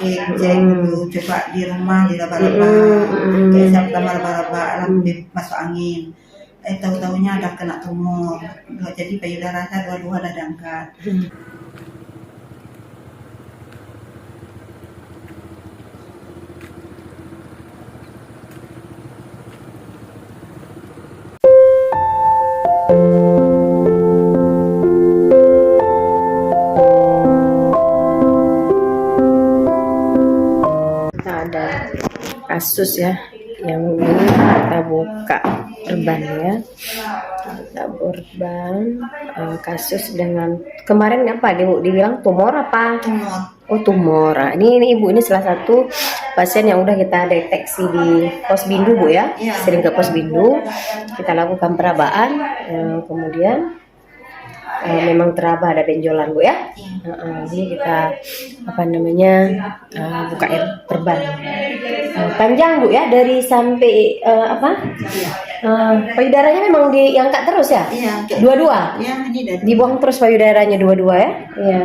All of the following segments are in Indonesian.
cek dulu coba di rumah di laba-laba kayak siapa laba-laba lebih masuk angin. Tahu-tahunya ada kena tumor. Jadi payudara saya dua-dua ada diangkat. Ada kasus ya yang ini kita buka perban ya, kita korban kasus dengan kemarin apa Ibu dibilang tumor apa? Oh tumor. Nah, ini Ibu ini salah satu pasien yang udah kita deteksi di Posbindu Bu ya, sering ke Posbindu, kita lakukan perabaan, kemudian memang teraba ada benjolan Bu ya. Ini kita buka perban panjang Bu ya, dari sampai payudaranya memang diangkat terus ya? Dua-dua? Dibuang terus payudaranya dua-dua ya? Iya.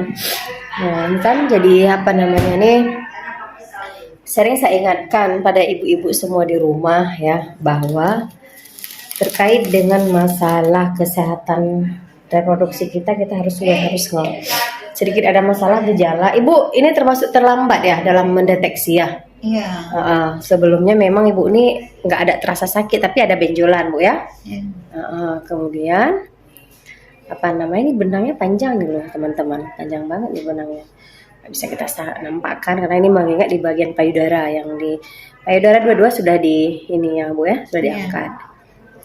Nah ini kan jadi nih, sering saya ingatkan pada ibu-ibu semua di rumah ya, bahwa terkait dengan masalah kesehatan reproduksi kita harus sedikit ada masalah gejala. Ibu ini termasuk terlambat ya dalam mendeteksi ya? Iya. Sebelumnya memang Ibu ini nggak ada terasa sakit tapi ada benjolan Bu ya? Kemudian ini benangnya panjang nih loh teman-teman, panjang banget nih benangnya. Nggak bisa kita nampakkan karena ini mengingat di bagian payudara, yang di payudara dua-dua sudah di ini ya Bu ya, sudah diangkat.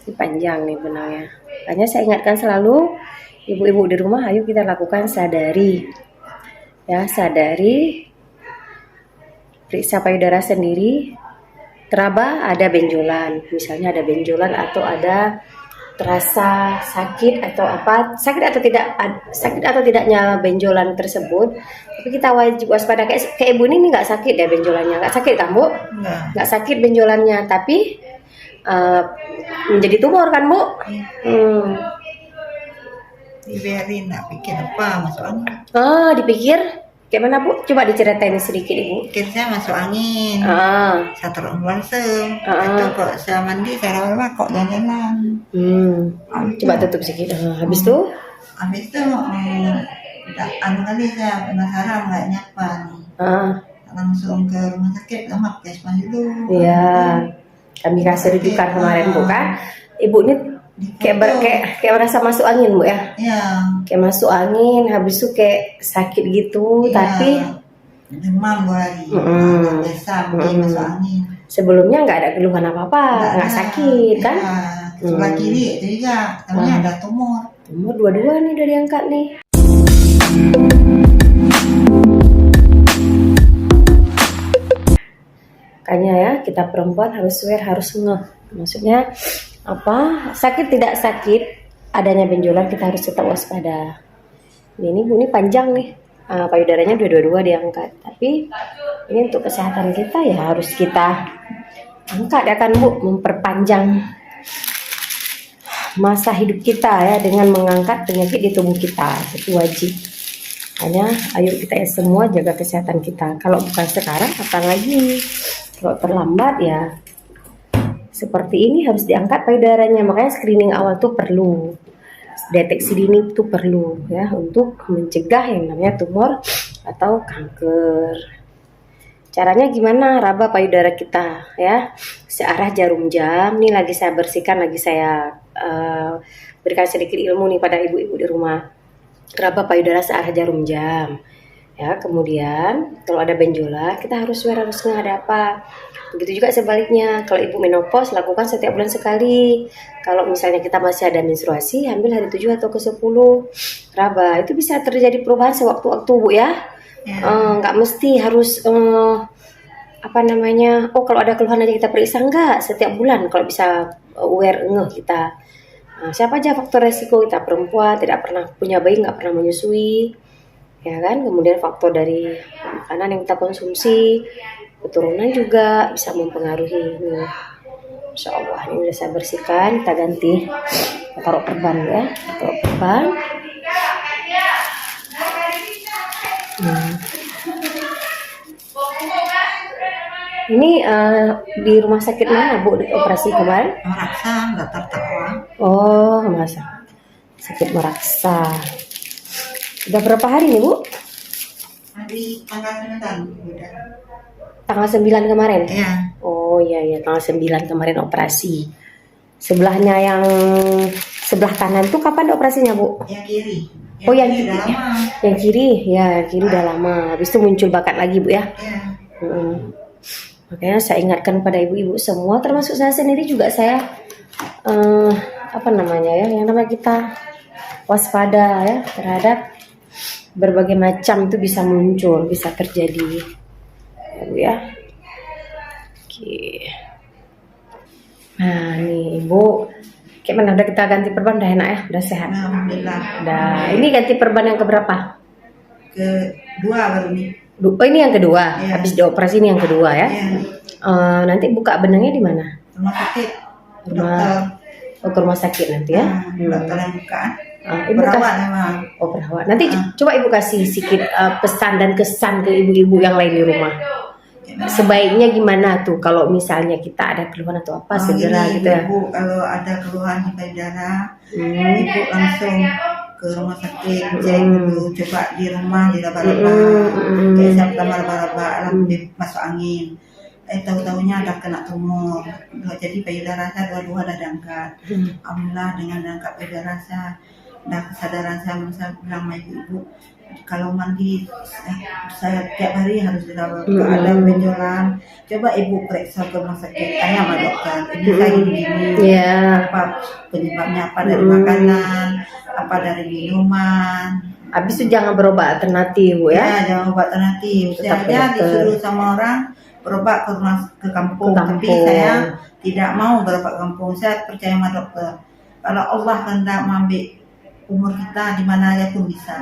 Ini panjang nih benangnya. Makanya saya ingatkan selalu ibu-ibu di rumah, ayo kita lakukan sadari ya, periksa payudara sendiri, teraba ada benjolan, misalnya ada benjolan atau ada terasa sakit atau apa, sakit atau tidaknya benjolan tersebut, tapi kita wajib waspada. Kayak ibu ini nggak sakit ya benjolannya, nggak sakit kan Bu? Nggak sakit benjolannya, tapi menjadi tumor kan Bu? Dibiarin, nggak pikir apa masuk angin. Dipikir kayak mana Bu? Coba diceritain sedikit Ibu. Pikirnya masuk angin. Saya terus balsem. Itu kok saya mandi, saya lama kok jalan-jalan. Coba tutup sedikit. Habis itu kali saya penasaran nggak nyapa nih. Langsung ke rumah sakit, lama puskesmas dulu. Iya. Kami kasih rujukan kemarin Bu kan. Ibu ini kayak merasa masuk angin Bu ya? Iya. Kayak masuk angin, habis itu kayak sakit gitu, tapi demam 2 hari. Biasa masuk angin. Sebelumnya nggak ada keluhan apa-apa, nggak sakit kan? Sebelah kiri itu juga, ternyata ada tumor. Tumor dua-dua nih udah diangkat nih. Makanya ya, kita perempuan harus aware, harus ngeh. Maksudnya apa? Sakit tidak sakit, adanya benjolan kita harus tetap waspada. Ini Bu, ini panjang nih, payudaranya dua-dua diangkat. Tapi ini untuk kesehatan kita ya harus kita angkat ya kan Bu, memperpanjang masa hidup kita ya dengan mengangkat penyakit di tubuh kita, itu wajib. Hanya ayo kita semua jaga kesehatan kita. Kalau bukan sekarang, kapan lagi? Kalau terlambat ya seperti ini, harus diangkat payudaranya. Makanya screening awal tuh perlu, deteksi dini tuh perlu ya, untuk mencegah yang namanya tumor atau kanker. Caranya gimana? Raba payudara kita ya, searah jarum jam. Nih lagi saya bersihkan, lagi saya berikan sedikit ilmu nih pada ibu-ibu di rumah. Raba payudara searah jarum jam. Ya, kemudian kalau ada benjolan kita harus ada apa. Begitu juga sebaliknya, kalau ibu menopause lakukan setiap bulan sekali. Kalau misalnya kita masih ada menstruasi, ambil hari 7 atau ke-10 raba. Itu bisa terjadi perubahan sewaktu-waktu Bu ya. Nggak mesti harus oh kalau ada keluhan aja kita periksa, enggak, setiap bulan kalau bisa aware ngeh kita. Siapa aja faktor resiko kita, perempuan, tidak pernah punya bayi, nggak pernah menyusui, ya kan. Kemudian faktor dari makanan yang kita konsumsi, keturunan juga bisa mempengaruhi. Insya Allah ini udah saya bersihkan, kita ganti, kita taruh perban ya, taruh perban. Ini di rumah sakit mana Bu operasi kemarin? Meraksa, daftar takwa. Oh, masa sakit Meraksa. Udah berapa hari nih Bu? Hari tanggal 9 udah. Tanggal 9 kemarin? Iya. Oh iya, tanggal 9 kemarin operasi. Sebelahnya yang sebelah kanan tuh kapan operasinya Bu? Yang kiri. Oh yang kiri kiri, udah lama. yang kiri ya, kiri udah lama. Habis itu muncul bakat lagi Bu ya. Iya. Makanya saya ingatkan pada ibu-ibu semua, termasuk saya sendiri juga saya apa namanya ya, yang namanya kita waspada ya terhadap berbagai macam itu bisa muncul, bisa terjadi, ya Bu ya. Oke. Nah nih Ibu, kayak mana udah kita ganti perban, udah enak ya, udah sehat. Alhamdulillah. Udah, ini ganti perban yang keberapa? Kedua baru nih. Oh ini yang kedua, Iya. habis dioperasi ini yang kedua ya. Iya. Nanti buka benangnya di mana? Rumah sakit. Rumah- Oh, ke rumah sakit nanti ya. Dokter yang buka. Ibu Perawat kasih, memang. oh perawat. Nanti coba ibu kasih sedikit pesan dan kesan ke ibu-ibu yang lain di rumah. Sebaiknya gimana tuh kalau misalnya kita ada keluhan atau apa segera Ini gitu ya. Ibu kalau ada keluhan di payudara, ibu langsung ke rumah sakit cek dulu, coba di rumah diraba-raba, kayak siapa raba-raba lambung masuk angin. Tahu-tahunya ada kena tumor. Jadi payudara saya dua-dua ada diangkat. Alhamdulillah dengan diangkat payudara saya, dan kesadaran saya bilang sama ibu-ibu, kalau mandi saya tiap hari harus dirawat. Kalau ada benjolan, coba ibu periksa ke rumah sakit, tanya sama dokter, ibu saya gini-gini, Iya. apa penyebabnya, apa dari makanan, apa dari minuman. Habis itu jangan berobat alternatif Bu ya. Ya, jangan obat alternatif. Tetap Saya ke aja dokter. disuruh sama orang berobat ke kampung, Ke tapi kampung. saya tidak mau berobat ke kampung. Saya percaya sama dokter. Kalau Allah hendak mengambil umur kita di mana aja pun bisa.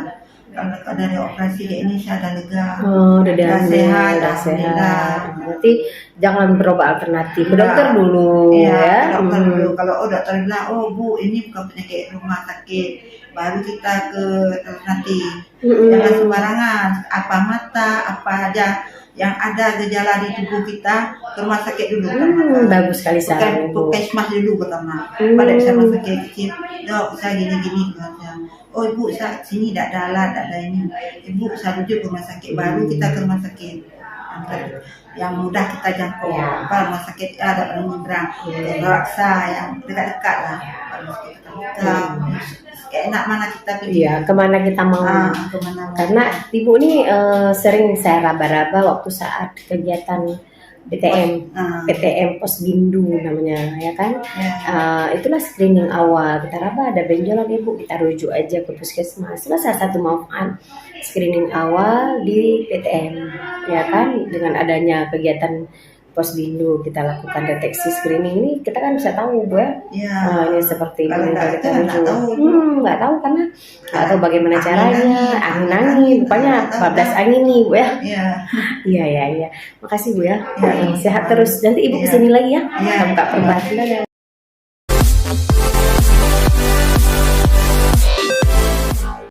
Kalau dari operasi kayak ini saya ada lega. Oh, udah Udah sehat, udah alhamdulillah. sehat. Berarti jangan berobat alternatif. Ke Enggak. dokter dulu Iya, ya. dokter dulu. Kalau dokter bilang, oh Bu, ini bukan penyakit rumah sakit, baru kita ke alternatif. Jangan sembarangan, apa mata, apa aja yang ada gejala di tubuh kita ke rumah sakit dulu. Bagus sekali saran Ibu. Puskesmas dulu pertama. Pada bisa rumah sakit kecil, dok saya gini-gini. Oh Ibu, saya sini tidak ada alat, tidak ada ini. Ibu saya rujuk ke rumah sakit, baru kita ke rumah sakit yang mudah kita jangkau. Ya. Apa rumah sakit ada penyeberang, Meraksa yang dekat-dekat lah. Rumah sakit kita kayak enak mana kita pergi. Iya, kemana kita mau? Kemana mau. Karena Ibu ini sering saya raba-raba waktu saat kegiatan PTM Pos Bindu namanya ya kan. Itulah screening awal, kita raba ada benjolan Ibu, kita rujuk aja ke puskesmas. Itulah salah satu manfaat screening awal di PTM ya kan, dengan adanya kegiatan Pos Bindu kita lakukan deteksi screening ini, kita kan bisa tahu Bu ya. Ini seperti kalau ini nggak kita tahu, rujuk. nggak tahu. Nggak tahu karena nggak tahu bagaimana caranya, angin-angin, pokoknya nggak tahu, 14 angin nih Bu ya. Iya. Iya. Makasih Bu ya. Iya. Sehat terus. Nanti Ibu Iya. kesini lagi ya. Iya. Buka perban.